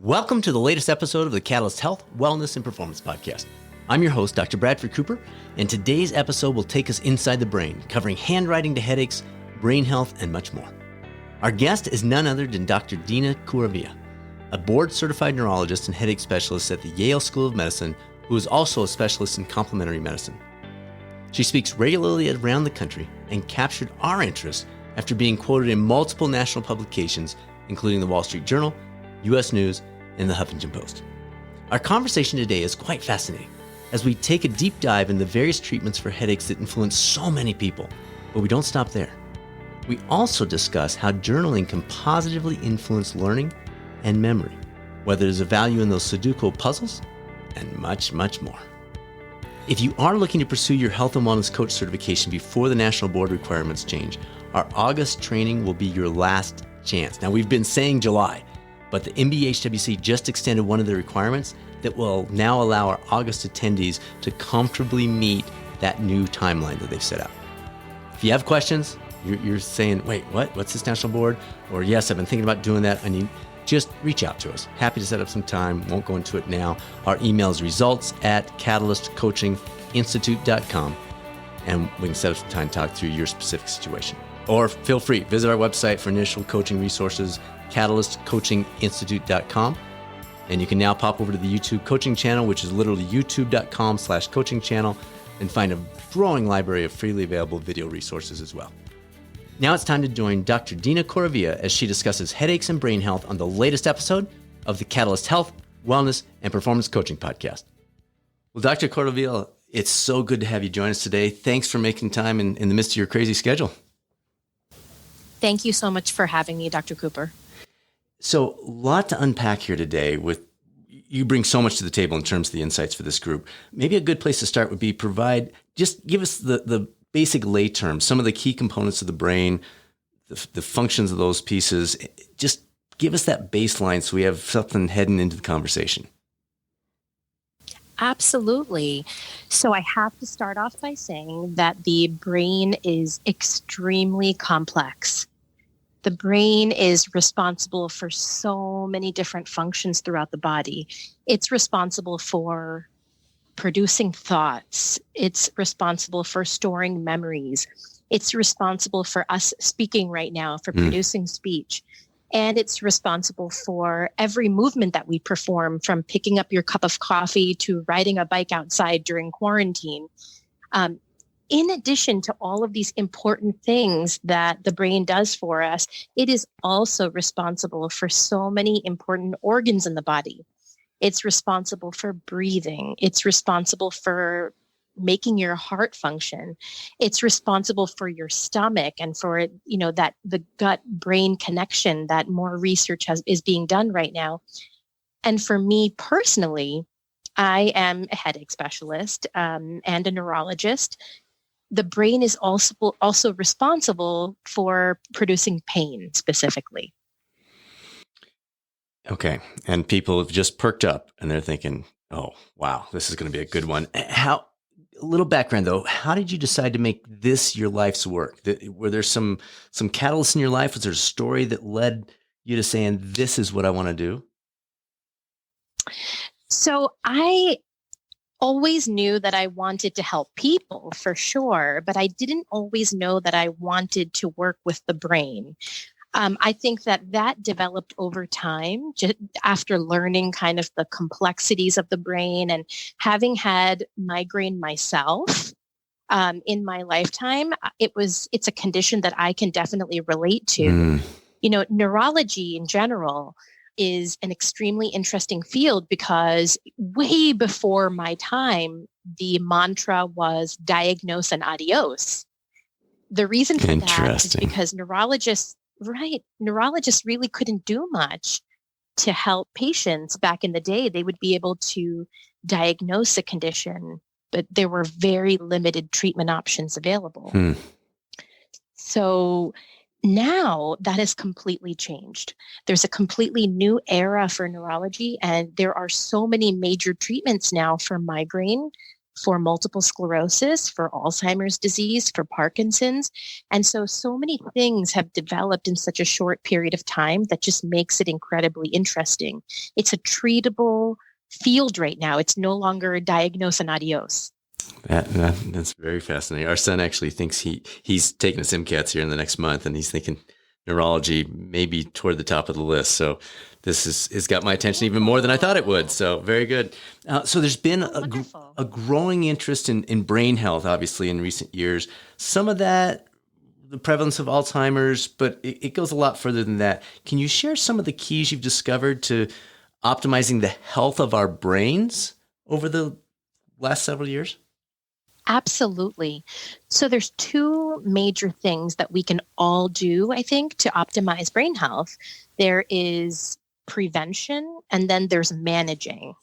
Welcome to the latest episode of the Catalyst Health, Wellness, and Performance Podcast. I'm your host, Dr. Bradford Cooper, and today's episode will take us inside the brain, covering handwriting to headaches, brain health, and much more. Our guest is none other than Dr. Deena Kuruvilla, a board-certified neurologist and headache specialist at the Yale School of Medicine, who is also a specialist in complementary medicine. She speaks regularly around the country and captured our interest after being quoted in multiple national publications, including the Wall Street Journal, U.S. News, and the Huffington Post. Our conversation today is quite fascinating as we take a deep dive in the various treatments for headaches that influence so many people, but we don't stop there. We also discuss how journaling can positively influence learning and memory, whether there's a value in those Sudoku puzzles, and much, much more. If you are looking to pursue your health and wellness coach certification before the national board requirements change, our August training will be your last chance. Now, we've been saying July, but the MBHWC just extended one of the requirements that will now allow our August attendees to comfortably meet that new timeline that they've set out. If you have questions, you're saying, wait, what? What's this national board? Or yes, I've been thinking about doing that. Just reach out to us. Happy to set up some time. Won't go into it now. Our email is results@catalystcoachinginstitute.com, and we can set up some time to talk through your specific situation. Or feel free, visit our website for initial coaching resources, catalystcoachinginstitute.com. And you can now pop over to the YouTube coaching channel, which is literally youtube.com/coaching channel, and find a growing library of freely available video resources as well. Now it's time to join Dr. Deena Kuruvilla as she discusses headaches and brain health on the latest episode of the Catalyst Health, Wellness, and Performance Coaching Podcast. Well, Dr. Kuruvilla, it's so good to have you join us today. Thanks for making time in the midst of your crazy schedule. Thank you so much for having me, Dr. Cooper. So, a lot to unpack here today. You bring so much to the table in terms of the insights for this group. Maybe a good place to start would be just give us the basic lay terms, some of the key components of the brain, the functions of those pieces. Just give us that baseline so we have something heading into the conversation. Absolutely. So I have to start off by saying that the brain is extremely complex. The brain is responsible for so many different functions throughout the body. It's responsible for producing thoughts. It's responsible for storing memories. It's responsible for us speaking right now, for producing speech. And it's responsible for every movement that we perform, from picking up your cup of coffee to riding a bike outside during quarantine. In addition to all of these important things that the brain does for us, it is also responsible for so many important organs in the body. It's responsible for breathing. It's responsible for making your heart function. It's responsible for your stomach and for, that the gut-brain connection that more research is being done right now. And for me personally, I am a headache specialist and a neurologist. The brain is also responsible for producing pain specifically. Okay. And people have just perked up and they're thinking, oh, wow, this is going to be a good one. A little background though, how did you decide to make this your life's work? Were there some catalysts in your life? Was there a story that led you to saying, this is what I want to do? So I always knew that I wanted to help people for sure, but I didn't always know that I wanted to work with the brain. I think that developed over time, just after learning kind of the complexities of the brain and having had migraine myself in my lifetime. It's a condition that I can definitely relate to. Neurology in general is an extremely interesting field because way before my time, the mantra was diagnose and adios. The reason for that is because neurologists really couldn't do much to help patients back in the day. They would be able to diagnose a condition, but there were very limited treatment options available. So now that has completely changed. There's a completely new era for neurology, and there are so many major treatments now for migraine for multiple sclerosis, for Alzheimer's disease, for Parkinson's. And so many things have developed in such a short period of time that just makes it incredibly interesting. It's a treatable field right now. It's no longer diagnose and adios. That's very fascinating. Our son actually thinks he's taking a SimCats here in the next month, and he's thinking neurology maybe toward the top of the list. So this has got my attention even more than I thought it would. So very good. So there's been a growing interest in brain health, obviously, in recent years. Some of that, the prevalence of Alzheimer's, but it goes a lot further than that. Can you share some of the keys you've discovered to optimizing the health of our brains over the last several years? Absolutely. So there's two major things that we can all do, I think, to optimize brain health. There is prevention, and then there's managing.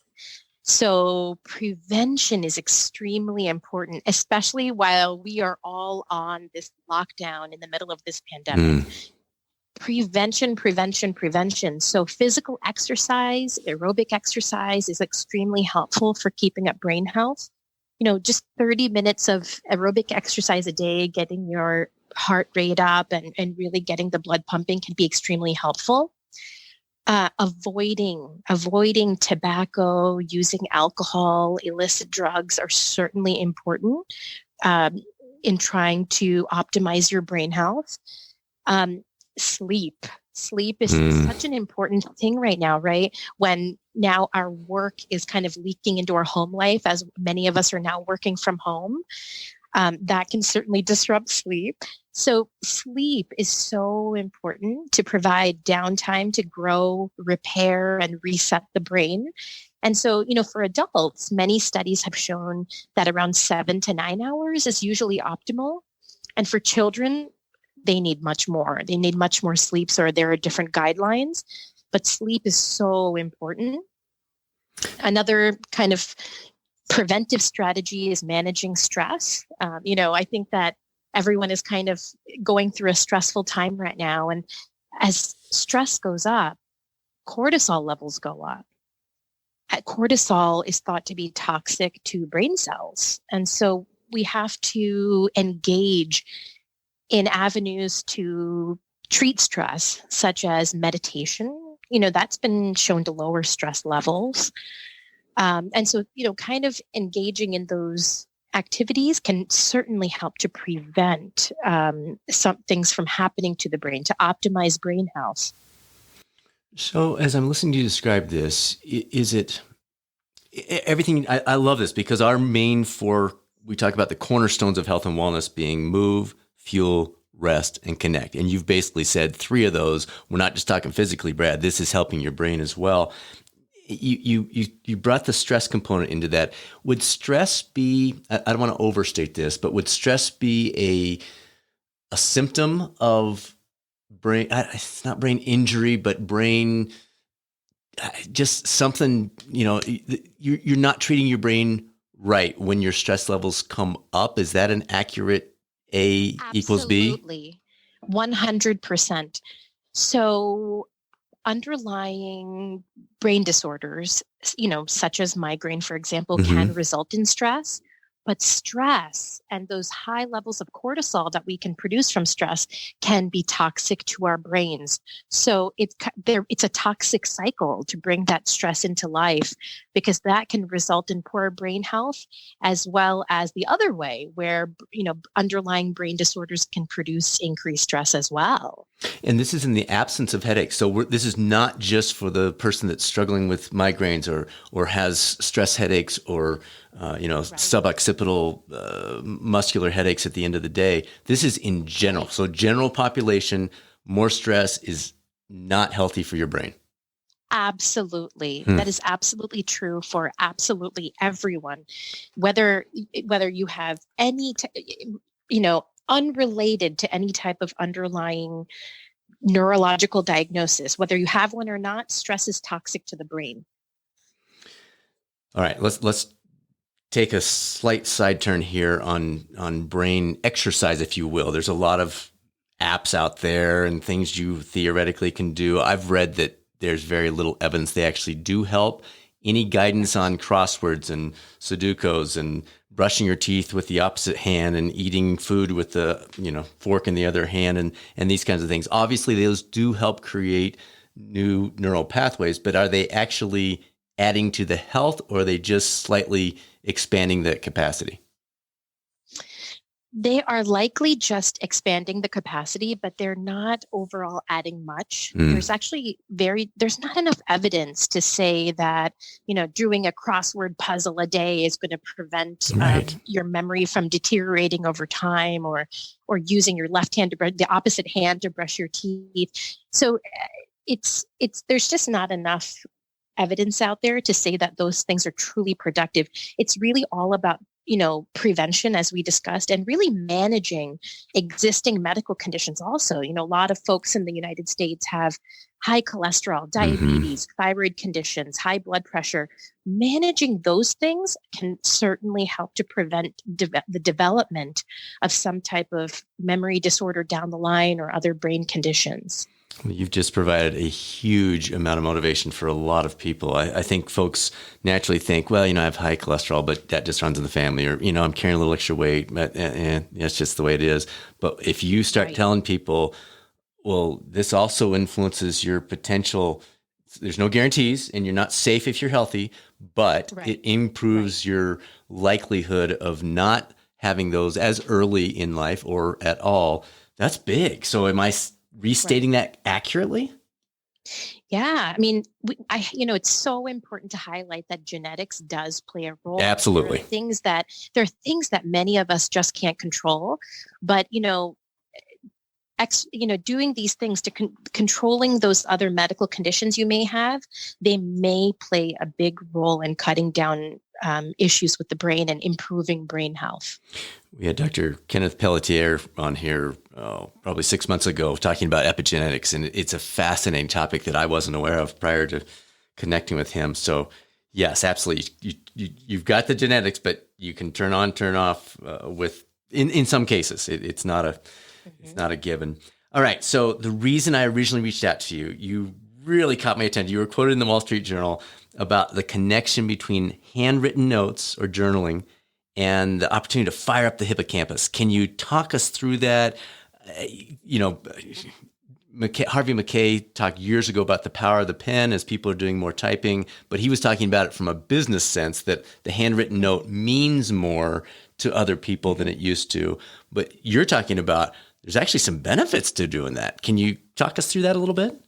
So prevention is extremely important, especially while we are all on this lockdown in the middle of this pandemic. Prevention. So physical exercise, aerobic exercise is extremely helpful for keeping up brain health. Just 30 minutes of aerobic exercise a day, getting your heart rate up and really getting the blood pumping can be extremely helpful. Avoiding tobacco, using alcohol, illicit drugs are certainly important in trying to optimize your brain health. Sleep is such an important thing right now, right? When now our work is kind of leaking into our home life, as many of us are now working from home. That can certainly disrupt sleep. So sleep is so important to provide downtime to grow, repair, and reset the brain. And so, for adults, many studies have shown that around 7 to 9 hours is usually optimal. And for children, they need much more. They need much more sleep. So there are different guidelines, but sleep is so important. Another kind of preventive strategy is managing stress. I think that everyone is kind of going through a stressful time right now. And as stress goes up, cortisol levels go up. Cortisol is thought to be toxic to brain cells. And so we have to engage in avenues to treat stress, such as meditation. That's been shown to lower stress levels. And so, kind of engaging in those activities can certainly help to prevent some things from happening to the brain, to optimize brain health. So as I'm listening to you describe this, is it everything? I love this because our we talk about the cornerstones of health and wellness being move, fuel, rest, and connect. And you've basically said 3 of those. We're not just talking physically, Brad. This is helping your brain as well. You brought the stress component into that. Would stress be, I don't want to overstate this, but would stress be a symptom of brain, it's not brain injury, but brain, just something, you're not treating your brain right when your stress levels come up? Is that an accurate A equals B? Absolutely. 100%. So underlying brain disorders, such as migraine, for example, can result in stress. But stress and those high levels of cortisol that we can produce from stress can be toxic to our brains. So it's a toxic cycle to bring that stress into life, because that can result in poor brain health, as well as the other way where, underlying brain disorders can produce increased stress as well. And this is in the absence of headaches. So this is not just for the person that's struggling with migraines or has stress headaches or right. Suboccipital muscular headaches at the end of the day. This is in general. So general population, more stress is not healthy for your brain. Absolutely. That is absolutely true for absolutely everyone. Whether you have any, unrelated to any type of underlying neurological diagnosis, whether you have one or not, stress is toxic to the brain. All right, let's take a slight side turn here on brain exercise, if you will. There's a lot of apps out there and things you theoretically can do. I've read that there's very little evidence they actually do help any guidance on crosswords and Sudokus and brushing your teeth with the opposite hand and eating food with the, fork in the other hand and these kinds of things. Obviously, those do help create new neural pathways, but are they actually adding to the health, or are they just slightly expanding the capacity? They are likely just expanding the capacity, but they're not overall adding much. There's actually there's not enough evidence to say that, doing a crossword puzzle a day is going to prevent your memory from deteriorating over time, or using your left hand the opposite hand to brush your teeth. So there's just not enough evidence out there to say that those things are truly productive. It's really all about prevention, as we discussed, and really managing existing medical conditions also. A lot of folks in the United States have high cholesterol, diabetes, thyroid conditions, high blood pressure. Managing those things can certainly help to prevent the development of some type of memory disorder down the line or other brain conditions. You've just provided a huge amount of motivation for a lot of people. I think folks naturally think, well, I have high cholesterol, but that just runs in the family, or, I'm carrying a little extra weight, but it's just the way it is. But if you start telling people, well, this also influences your potential, there's no guarantees, and you're not safe if you're healthy, but it improves your likelihood of not having those as early in life or at all. That's big. So am I restating that accurately? Yeah. I mean, it's so important to highlight that genetics does play a role. Absolutely. There are things that many of us just can't control, but, doing these things to controlling those other medical conditions you may have, they may play a big role in cutting down issues with the brain and improving brain health. We had Dr. Kenneth Pelletier on here probably 6 months ago talking about epigenetics, and it's a fascinating topic that I wasn't aware of prior to connecting with him. So yes, absolutely. You've got the genetics, but you can turn on, turn off in some cases. It's not a given. All right. So the reason I originally reached out to you, you really caught my attention. You were quoted in the Wall Street Journal about the connection between handwritten notes or journaling and the opportunity to fire up the hippocampus. Can you talk us through that? Harvey Mackay talked years ago about the power of the pen as people are doing more typing, but he was talking about it from a business sense, that the handwritten note means more to other people than it used to. But you're talking about there's actually some benefits to doing that. Can you talk us through that a little bit?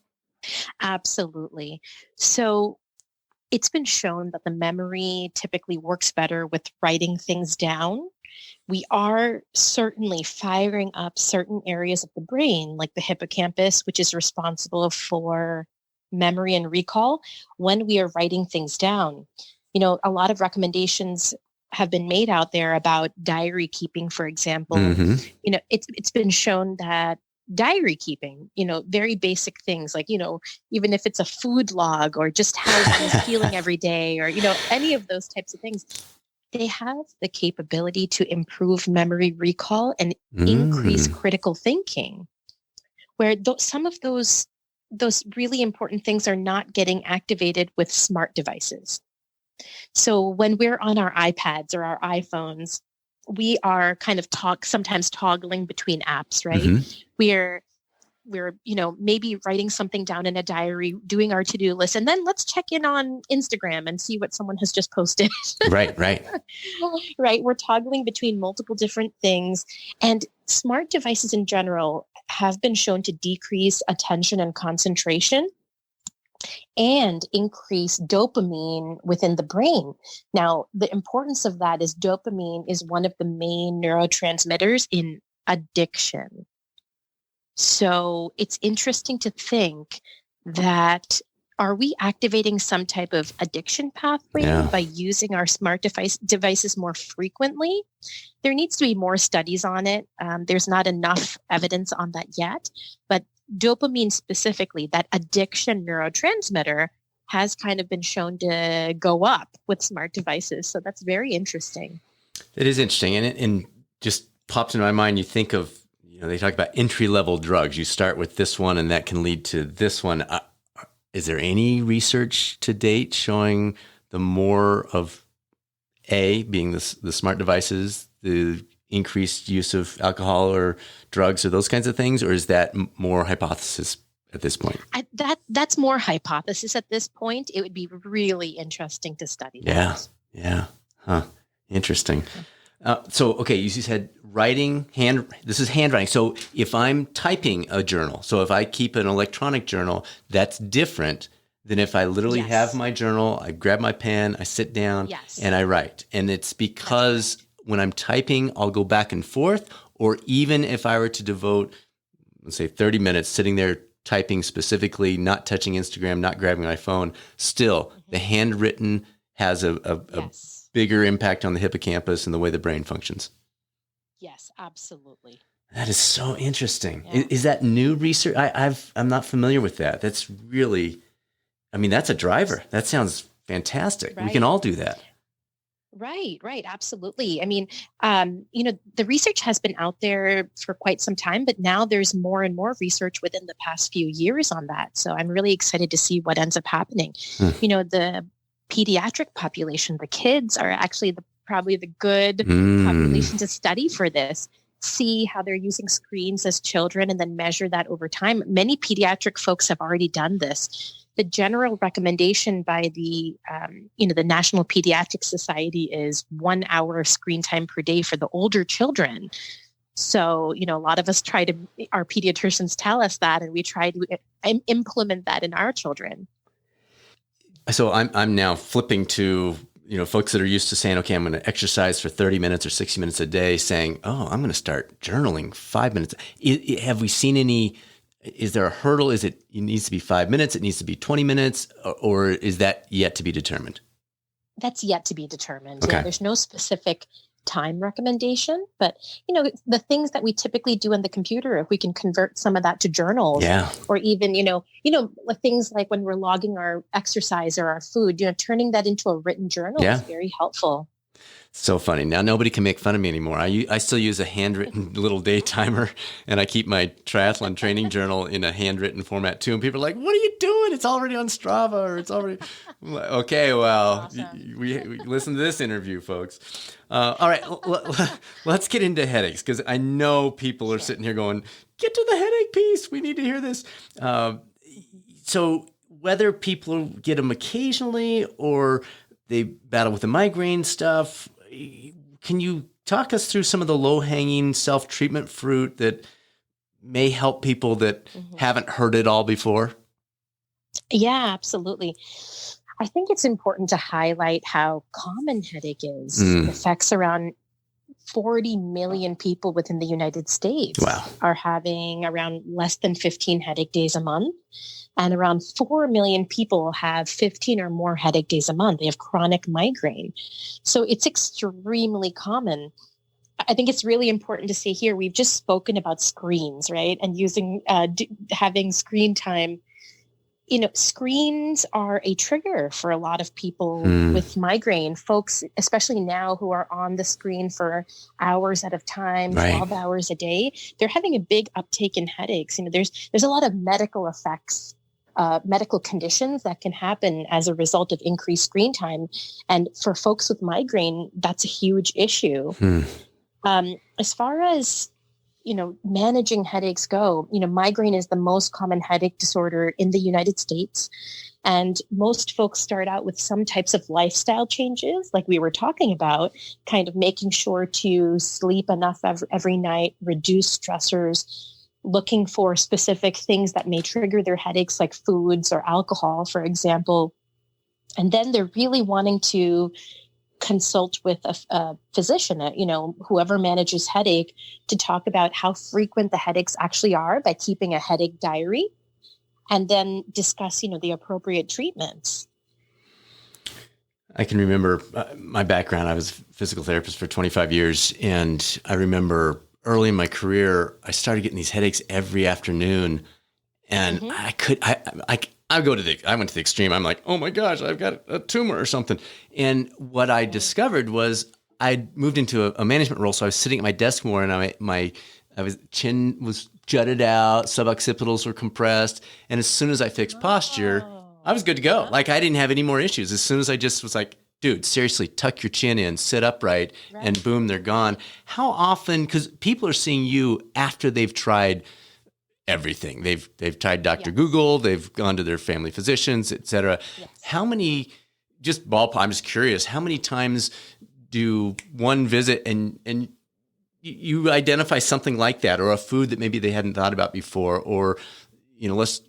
Absolutely. So it's been shown that the memory typically works better with writing things down. We are certainly firing up certain areas of the brain, like the hippocampus, which is responsible for memory and recall, when we are writing things down. A lot of recommendations have been made out there about diary keeping, for example. It's been shown that diary keeping, very basic things like, even if it's a food log or just how someone's feeling every day, or, any of those types of things, they have the capability to improve memory recall and increase critical thinking, where some of those really important things are not getting activated with smart devices. So when we're on our iPads or our iPhones, we are kind of sometimes toggling between apps, right? We're maybe writing something down in a diary, doing our to-do list, and then let's check in on Instagram and see what someone has just posted. Right. Right. We're toggling between multiple different things, and smart devices in general have been shown to decrease attention and concentration and increase dopamine within the brain. Now, the importance of that is dopamine is one of the main neurotransmitters in addiction. So it's interesting to think that, are we activating some type of addiction pathway by using our smart devices more frequently? There needs to be more studies on it. There's not enough evidence on that yet, but dopamine specifically, that addiction neurotransmitter, has kind of been shown to go up with smart devices. So that's very interesting. It is interesting. And it just pops into my mind. You think of, they talk about entry-level drugs. You start with this one and that can lead to this one. Is there any research to date showing the more of being the smart devices, the increased use of alcohol or drugs or those kinds of things, or is that more hypothesis at this point? That's more hypothesis at this point. It would be really interesting to study. Yeah. Huh. Interesting. Okay, you said this is handwriting. So if I'm typing a journal, so if I keep an electronic journal, that's different than if I literally have my journal, I grab my pen, I sit down and I write. And it's because when I'm typing, I'll go back and forth, or even if I were to devote, let's say 30 minutes sitting there typing specifically, not touching Instagram, not grabbing my phone, still the handwritten has a bigger impact on the hippocampus and the way the brain functions. Yes, absolutely. That is so interesting. Yeah. Is that new research? I'm not familiar with that. That's really, that's a driver. That sounds fantastic. Right. We can all do that. Right, absolutely. The research has been out there for quite some time, but now there's more and more research within the past few years on that. So I'm really excited to see what ends up happening. The pediatric population, the kids are actually probably the good population to study for this. See how they're using screens as children and then measure that over time. Many pediatric folks have already done this. The general recommendation by the National Pediatric Society is 1 hour of screen time per day for the older children. So, a lot of us our pediatricians tell us that, and we try to implement that in our children. So I'm now flipping to, folks that are used to saying, okay, I'm going to exercise for 30 minutes or 60 minutes a day, saying, oh, I'm going to start journaling 5 minutes. Have we seen any? Is there a hurdle? It needs to be 5 minutes? It needs to be 20 minutes? Or is that yet to be determined? That's yet to be determined. Okay. Yeah, there's no specific time recommendation, but the things that we typically do in the computer, if we can convert some of that to journals, or even things like when we're logging our exercise or our food, turning that into a written journal is very helpful. So funny. Now nobody can make fun of me anymore. I still use a handwritten little day timer, and I keep my triathlon training journal in a handwritten format too. And people are like, "What are you doing? It's already on Strava, or it's already." I'm like, okay, well, awesome. we listen to this interview, folks. All right, let's get into headaches, because I know people are sitting here going, "Get to the headache piece. We need to hear this." So whether people get them occasionally or they battle with the migraine stuff, can you talk us through some of the low-hanging self-treatment fruit that may help people that haven't heard it all before? Yeah, absolutely. I think it's important to highlight how common headache is. It affects around 40 million people within the United States. Wow. Are having around less than 15 headache days a month. And around 4 million people have 15 or more headache days a month. They have chronic migraine. So it's extremely common. I think it's really important to say here, we've just spoken about screens, right? And having screen time. Screens are a trigger for a lot of people with migraine. Folks, especially now, who are on the screen for hours at a time, 12 hours a day, they're having a big uptake in headaches. There's a lot of medical effects, medical conditions that can happen as a result of increased screen time. And for folks with migraine, that's a huge issue. As far as managing headaches go, migraine is the most common headache disorder in the United States. And most folks start out with some types of lifestyle changes, like we were talking about, kind of making sure to sleep enough every night, reduce stressors, looking for specific things that may trigger their headaches, like foods or alcohol, for example. And then they're really wanting to consult with a physician, whoever manages headache, to talk about how frequent the headaches actually are by keeping a headache diary, and then discuss, the appropriate treatments. I can remember my background. I was a physical therapist for 25 years. And I remember early in my career, I started getting these headaches every afternoon, and I went to the extreme. I'm like, oh my gosh, I've got a tumor or something. And what I discovered was I moved into a management role. So I was sitting at my desk more, and my chin was jutted out, suboccipitals were compressed. And as soon as I fixed posture, I was good to go. Like I didn't have any more issues. As soon as I just was like, dude, seriously, tuck your chin in, sit upright, and boom, they're gone. How often, because people are seeing you after they've tried everything. They've tried Dr. Google, they've gone to their family physicians, et cetera. Yes. How many, just ballpark, I'm just curious, how many times do one visit and you identify something like that, or a food that maybe they hadn't thought about before, or, let's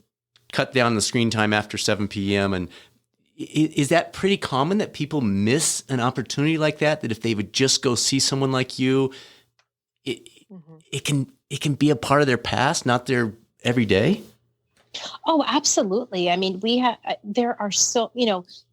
cut down the screen time after 7 p.m. And is that pretty common that people miss an opportunity like that? That if they would just go see someone like you, it can be a part of their past, not their everyday? Oh, absolutely. I mean, there are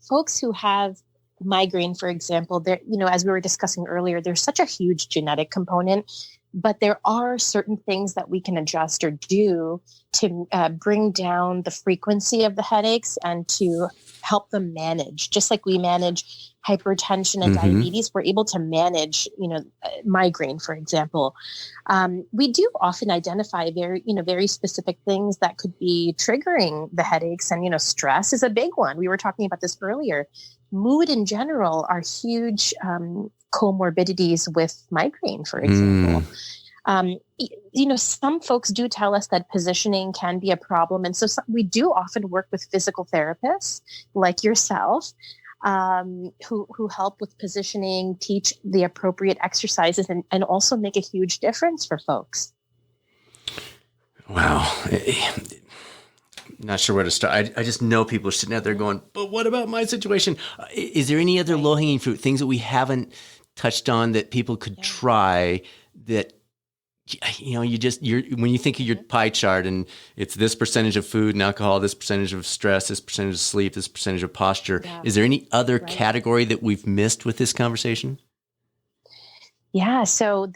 folks who have migraine, for example, there, as we were discussing earlier, there's such a huge genetic component, but there are certain things that we can adjust or do to bring down the frequency of the headaches and to help them manage. Just like we manage hypertension and diabetes, we're able to manage, migraine, for example. We do often identify very specific things that could be triggering the headaches, and, stress is a big one. We were talking about this earlier. Mood in general are huge comorbidities with migraine, for example. Some folks do tell us that positioning can be a problem. And so we do often work with physical therapists like yourself, who help with positioning, teach the appropriate exercises, and also make a huge difference for folks. Wow. Not sure where to start. I just know people are sitting out there going, but what about my situation? Is there any other low-hanging fruit, things that we haven't touched on that people could try that, when you think of your pie chart and it's this percentage of food and alcohol, this percentage of stress, this percentage of sleep, this percentage of posture. Yeah. Is there any other category that we've missed with this conversation? Yeah. So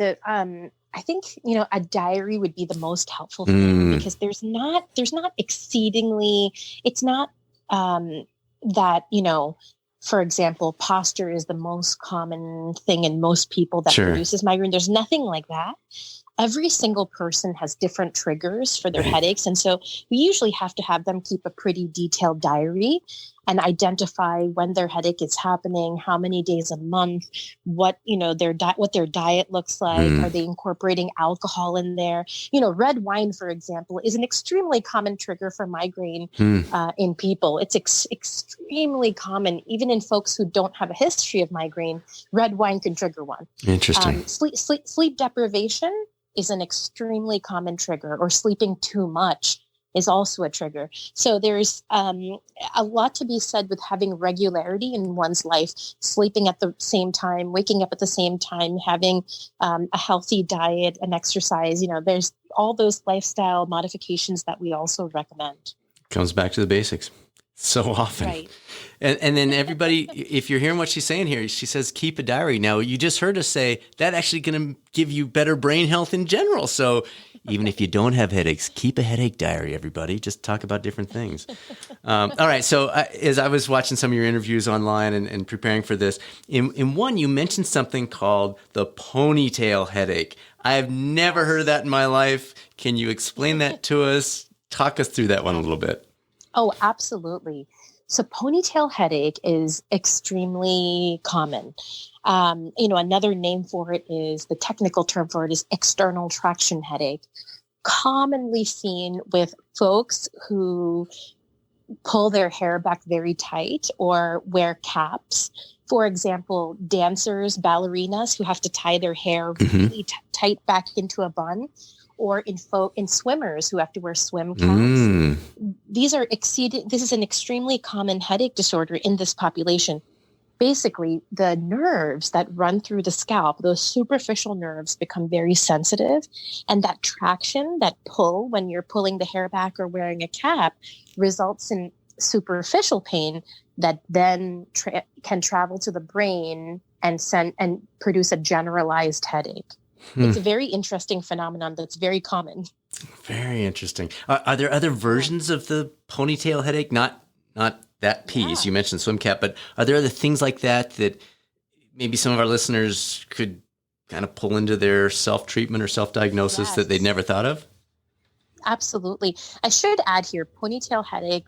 I think, a diary would be the most helpful thing, because there's not exceedingly, it's not that, for example, posture is the most common thing in most people that produces migraine. There's nothing like that. Every single person has different triggers for their headaches. And so we usually have to have them keep a pretty detailed diary and identify when their headache is happening, how many days a month, what, what their diet looks like. Are they incorporating alcohol in there? Red wine, for example, is an extremely common trigger for migraine in people. It's extremely common, even in folks who don't have a history of migraine. Red wine can trigger one. Interesting. Sleep deprivation is an extremely common trigger, or sleeping too much is also a trigger. So there's a lot to be said with having regularity in one's life, sleeping at the same time, waking up at the same time, having a healthy diet and exercise. There's all those lifestyle modifications that we also recommend. Comes back to the basics so often. Right. And then everybody, if you're hearing what she's saying here, she says, keep a diary. Now, you just heard us say that actually going to give you better brain health in general. So even if you don't have headaches, keep a headache diary, everybody. Just talk about different things. All right. So as I was watching some of your interviews online and preparing for this, in one, you mentioned something called the ponytail headache. I have never heard of that in my life. Can you explain that to us? Talk us through that one a little bit. Oh, absolutely. So ponytail headache is extremely common. Another name for it is, the technical term for it is external traction headache, commonly seen with folks who pull their hair back very tight or wear caps. For example, dancers, ballerinas who have to tie their hair really tight back into a bun, or in swimmers who have to wear swim caps. This is an extremely common headache disorder in this population. Basically, the nerves that run through the scalp, those superficial nerves, become very sensitive. And that traction, that pull, when you're pulling the hair back or wearing a cap, results in superficial pain that then can travel to the brain and produce a generalized headache. It's a very interesting phenomenon that's very common. Very interesting. Are there other versions of the ponytail headache? Not that piece. You mentioned swim cap, but are there other things like that maybe some of our listeners could kind of pull into their self-treatment or self-diagnosis that they'd never thought of? Absolutely. I should add here, ponytail headache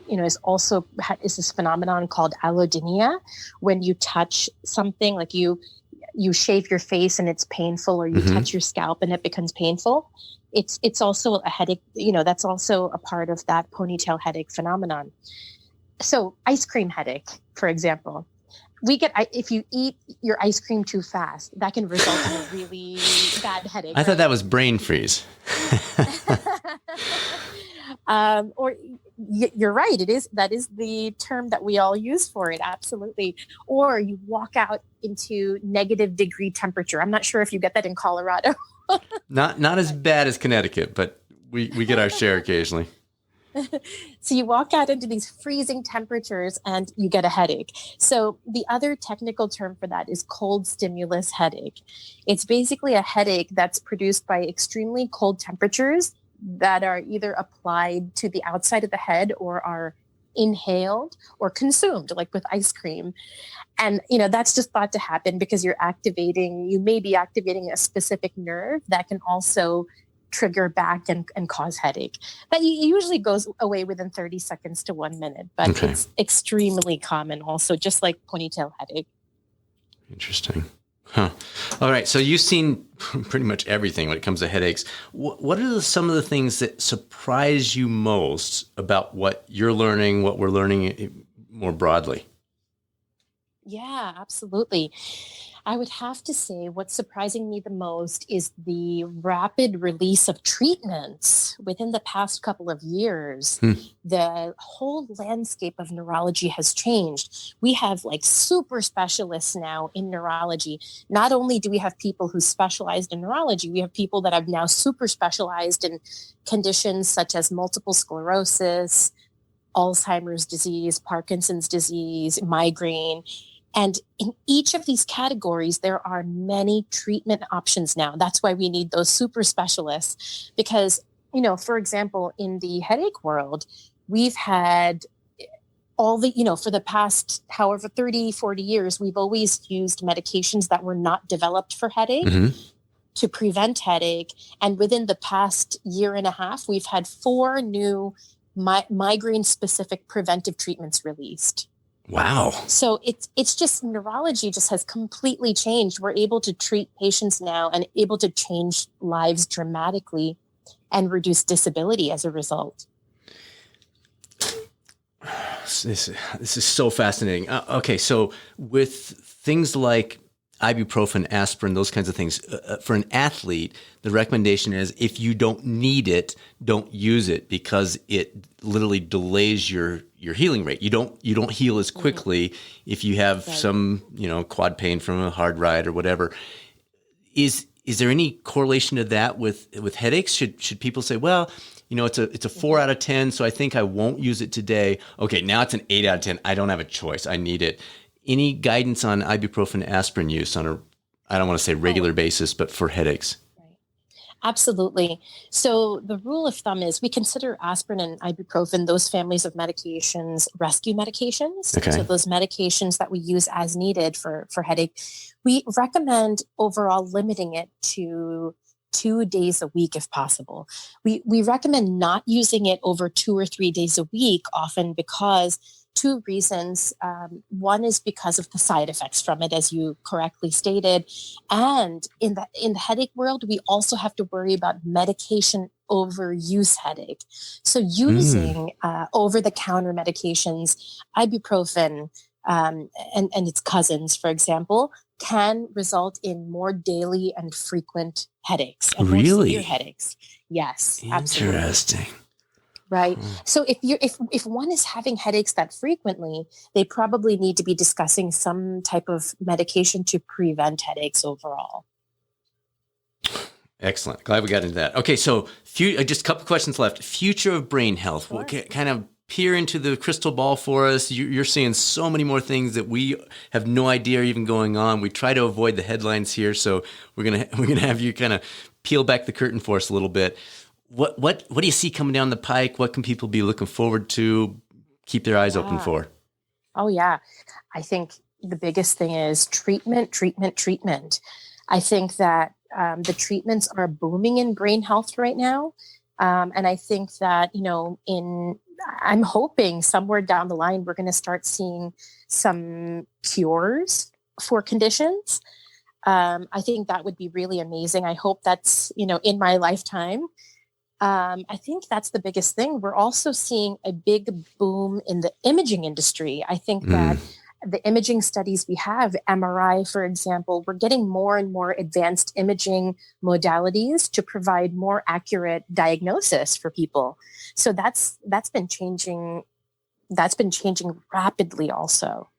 is this phenomenon called allodynia. When you touch something, like you shave your face and it's painful, or you touch your scalp and it becomes painful. It's also a headache. That's also a part of that ponytail headache phenomenon. So ice cream headache, for example, if you eat your ice cream too fast, that can result in a really bad headache. I thought that was brain freeze. You're right. That is the term that we all use for it. Absolutely. Or you walk out into -degree temperature. I'm not sure if you get that in Colorado. Not as bad as Connecticut, but we get our share occasionally. So you walk out into these freezing temperatures and you get a headache. So the other technical term for that is cold stimulus headache. It's basically a headache that's produced by extremely cold temperatures that are either applied to the outside of the head or are inhaled or consumed, like with ice cream. And, that's just thought to happen because you may be activating a specific nerve that can also trigger back and cause headache. That usually goes away within 30 seconds to 1 minute, but It's extremely common also, just like ponytail headache. Interesting. Huh. All right. So you've seen pretty much everything when it comes to headaches. What are some of the things that surprise you most about what you're learning, what we're learning more broadly? Yeah, absolutely. I would have to say what's surprising me the most is the rapid release of treatments within the past couple of years. The whole landscape of neurology has changed. We have like super specialists now in neurology. Not only do we have people who specialized in neurology, we have people that have now super specialized in conditions such as multiple sclerosis, Alzheimer's disease, Parkinson's disease, migraine. And in each of these categories, there are many treatment options now. That's why we need those super specialists because, for example, in the headache world, we've had all the, for the past, however, 30, 40 years, we've always used medications that were not developed for headache to prevent headache. And within the past year and a half, we've had 4 new migraine-specific preventive treatments released. Wow. So it's just neurology just has completely changed. We're able to treat patients now and able to change lives dramatically and reduce disability as a result. This is so fascinating. Okay, so with things like ibuprofen, aspirin, those kinds of things, for an athlete, the recommendation is if you don't need it, don't use it because it literally delays your healing rate. You don't heal as quickly if you have some, quad pain from a hard ride or whatever. Is there any correlation to that with headaches? Should people say, well, it's a 4 out of 10, so I think I won't use it today. Okay, now it's an 8 out of 10. I don't have a choice. I need it. Any guidance on ibuprofen, aspirin use on I don't want to say regular basis, but for headaches? Right. Absolutely. So the rule of thumb is we consider aspirin and ibuprofen, those families of medications, rescue medications. Okay. So those medications that we use as needed for headache. We recommend overall limiting it to 2 days a week if possible. We recommend not using it over 2 or 3 days a week, often because 2 reasons. One is because of the side effects from it, as you correctly stated. And in the headache world, we also have to worry about medication overuse headache. So using over-the-counter medications, ibuprofen and its cousins, for example, can result in more daily and frequent headaches and more severe headaches. Yes, absolutely. Interesting. Right. So if one is having headaches that frequently, they probably need to be discussing some type of medication to prevent headaches overall. Excellent. Glad we got into that. Okay, so just a couple questions left. Future of brain health. Sure. We'll kind of peer into the crystal ball for us. You're seeing so many more things that we have no idea are even going on. We try to avoid the headlines here, so we're gonna have you kind of peel back the curtain for us a little bit. What do you see coming down the pike? What can people be looking forward to? Keep their eyes open for? Oh yeah, I think the biggest thing is treatment. I think that the treatments are booming in brain health right now. And I think that, in I'm hoping somewhere down the line, we're going to start seeing some cures for conditions. I think that would be really amazing. I hope that's, in my lifetime. I think that's the biggest thing. We're also seeing a big boom in the imaging industry. I think that the imaging studies we have, MRI, for example, we're getting more and more advanced imaging modalities to provide more accurate diagnosis for people. So that's been changing. That's been changing rapidly also.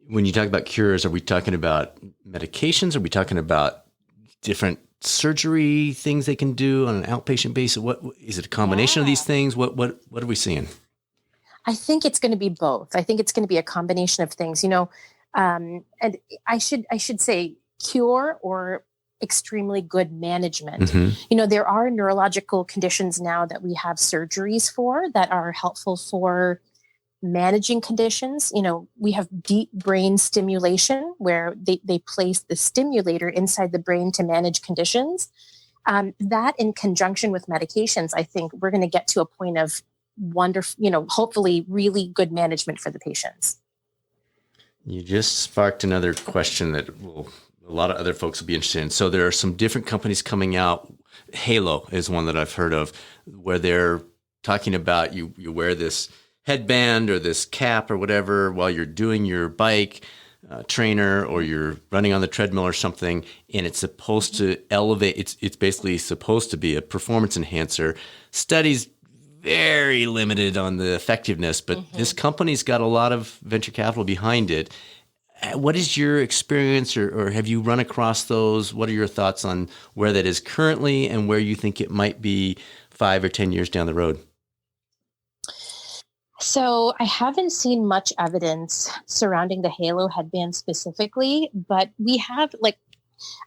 When you talk about cures, are we talking about medications? Are we talking about different surgery things they can do on an outpatient basis? What is it, a combination of these things? What are we seeing? I think it's going to be both. I think it's going to be a combination of things, and I should say cure or extremely good management. There are neurological conditions now that we have surgeries for that are helpful for managing conditions. We have deep brain stimulation where they place the stimulator inside the brain to manage conditions. That in conjunction with medications, I think we're going to get to a point of wonderful, hopefully really good management for the patients. You just sparked another question that a lot of other folks will be interested in. So there are some different companies coming out. Halo is one that I've heard of, where they're talking about you wear this headband or this cap or whatever while you're doing your bike trainer or you're running on the treadmill or something, and it's supposed to elevate. It's basically supposed to be a performance enhancer. Studies very limited on the effectiveness, but this company's got a lot of venture capital behind it. What is your experience, or have you run across those? What are your thoughts on where that is currently and where you think it might be 5 or 10 years down the road? So I haven't seen much evidence surrounding the Halo headband specifically, but we have,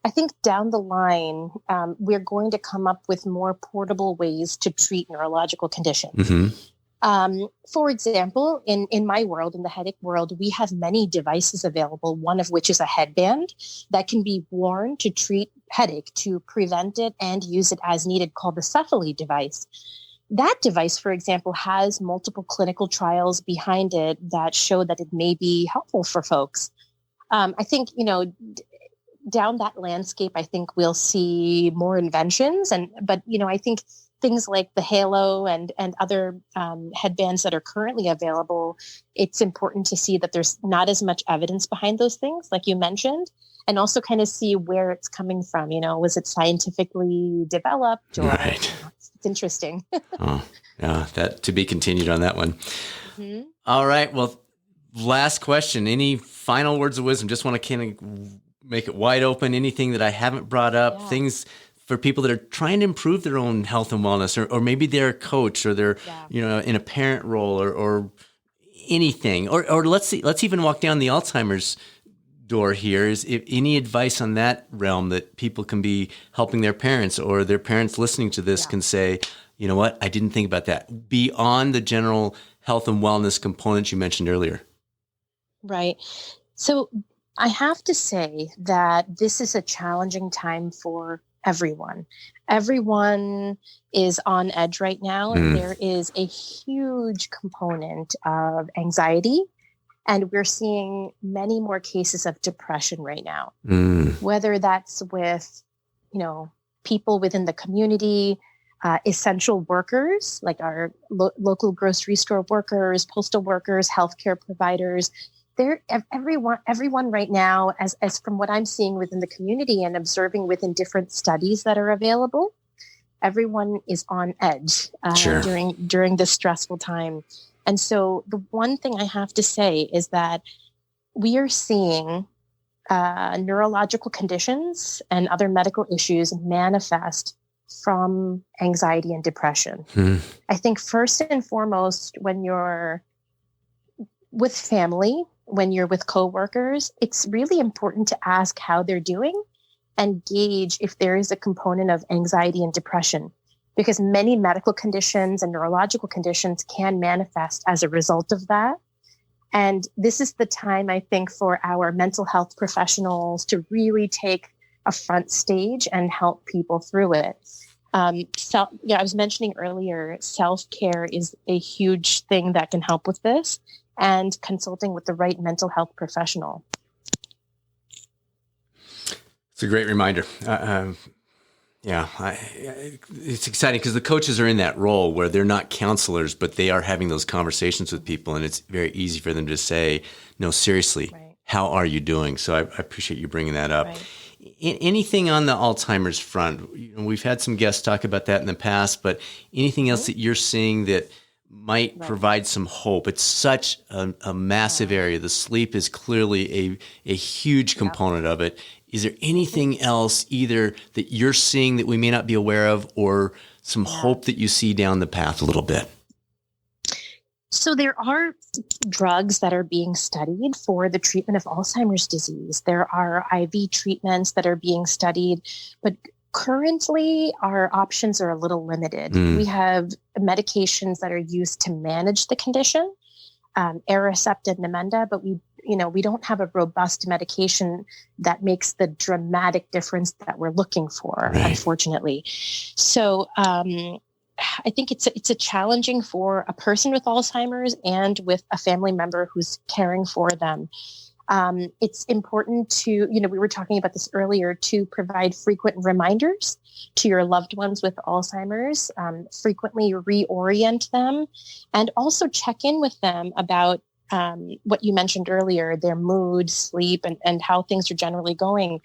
I think down the line, we're going to come up with more portable ways to treat neurological conditions. For example, in my world, in the headache world, we have many devices available, one of which is a headband that can be worn to treat headache, to prevent it and use it as needed, called the Cephally device. That device, for example, has multiple clinical trials behind it that show that it may be helpful for folks. I think, down that landscape, I think we'll see more inventions. But I think things like the Halo and other headbands that are currently available, it's important to see that there's not as much evidence behind those things, like you mentioned, and also kind of see where it's coming from. Was it scientifically developed? Or, right. It's interesting. Oh, yeah, that to be continued on that one. All right. Well, last question. Any final words of wisdom? Just want to kind of make it wide open. Anything that I haven't brought up, things for people that are trying to improve their own health and wellness, or maybe they're a coach or they're, in a parent role or anything, or let's even walk down the Alzheimer's door here. Is if any advice on that realm that people can be helping their parents, or their parents listening to this can say, you know what, I didn't think about that, beyond the general health and wellness components you mentioned earlier. Right. So I have to say that this is a challenging time for everyone. Everyone is on edge right now. And there is a huge component of anxiety. And we're seeing many more cases of depression right now, whether that's with, people within the community, essential workers, like our local grocery store workers, postal workers, healthcare providers. Everyone right now, as from what I'm seeing within the community and observing within different studies that are available, everyone is on edge during this stressful time. And so the one thing I have to say is that we are seeing neurological conditions and other medical issues manifest from anxiety and depression. I think first and foremost, when you're with family, when you're with coworkers, it's really important to ask how they're doing and gauge if there is a component of anxiety and depression, because many medical conditions and neurological conditions can manifest as a result of that. And this is the time, I think, for our mental health professionals to really take a front stage and help people through it. I was mentioning earlier, self-care is a huge thing that can help with this, and consulting with the right mental health professional. It's a great reminder. It's exciting because the coaches are in that role where they're not counselors, but they are having those conversations with people, and it's very easy for them to say, no, seriously, right. How are you doing? So I appreciate you bringing that up. Right. Anything on the Alzheimer's front? We've had some guests talk about that in the past, but anything else that you're seeing that might provide some hope? It's such a massive area. The sleep is clearly a huge component of it. Is there anything else either that you're seeing that we may not be aware of, or some hope that you see down the path a little bit? So there are drugs that are being studied for the treatment of Alzheimer's disease. There are IV treatments that are being studied, but currently our options are a little limited. We have medications that are used to manage the condition, Aricept and Namenda, but we don't have a robust medication that makes the dramatic difference that we're looking for, unfortunately. So I think it's a challenging for a person with Alzheimer's and with a family member who's caring for them. It's important to, we were talking about this earlier, to provide frequent reminders to your loved ones with Alzheimer's, frequently reorient them, and also check in with them about what you mentioned earlier, their mood, sleep, and how things are generally going.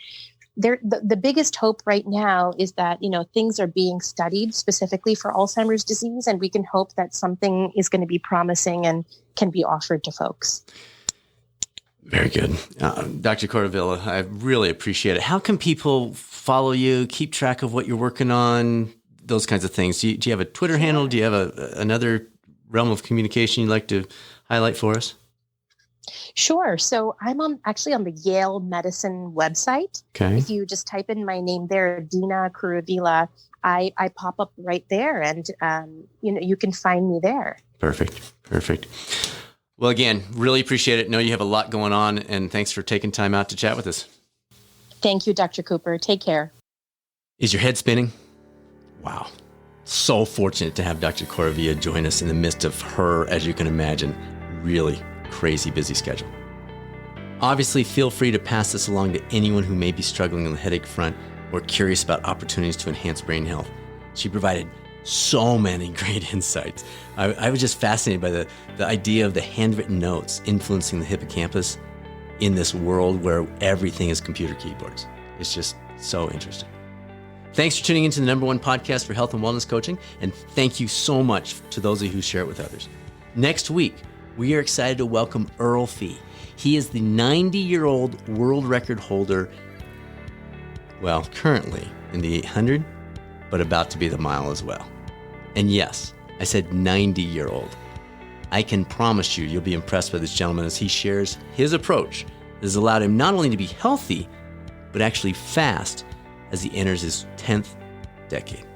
The biggest hope right now is that, things are being studied specifically for Alzheimer's disease, and we can hope that something is going to be promising and can be offered to folks. Very good. Dr. Kuruvilla, I really appreciate it. How can people follow you, keep track of what you're working on, those kinds of things? Do you have a Twitter handle? Do you have another realm of communication you'd like to highlight for us? Sure. So I'm actually on the Yale Medicine website. Okay. If you just type in my name there, Deena Kuruvilla, I pop up right there, and you can find me there. Perfect. Well, again, really appreciate it. Know you have a lot going on, and thanks for taking time out to chat with us. Thank you, Dr. Cooper. Take care. Is your head spinning? Wow. So fortunate to have Dr. Kuruvilla join us in the midst of her, as you can imagine, really crazy busy schedule. Obviously, feel free to pass this along to anyone who may be struggling on the headache front or curious about opportunities to enhance brain health. She provided so many great insights. I was just fascinated by the idea of the handwritten notes influencing the hippocampus in this world where everything is computer keyboards. It's just so interesting. Thanks for tuning into the #1 podcast for health and wellness coaching, and thank you so much to those of you who share it with others. Next week, we are excited to welcome Earl Fee. He is the 90-year-old world record holder, currently in the 800, but about to be the mile as well. And yes, I said 90-year-old. I can promise you'll be impressed by this gentleman as he shares his approach that has allowed him not only to be healthy, but actually fast as he enters his 10th decade.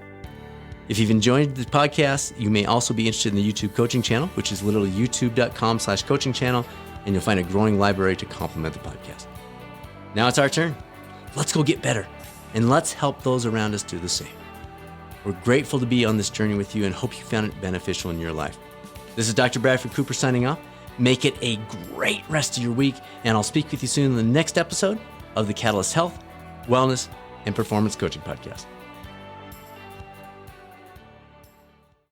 If you've enjoyed the podcast, you may also be interested in the YouTube coaching channel, which is literally youtube.com/coaching channel, and you'll find a growing library to complement the podcast. Now it's our turn. Let's go get better, and let's help those around us do the same. We're grateful to be on this journey with you and hope you found it beneficial in your life. This is Dr. Bradford Cooper signing off. Make it a great rest of your week, and I'll speak with you soon in the next episode of the Catalyst Health, Wellness, and Performance Coaching Podcast.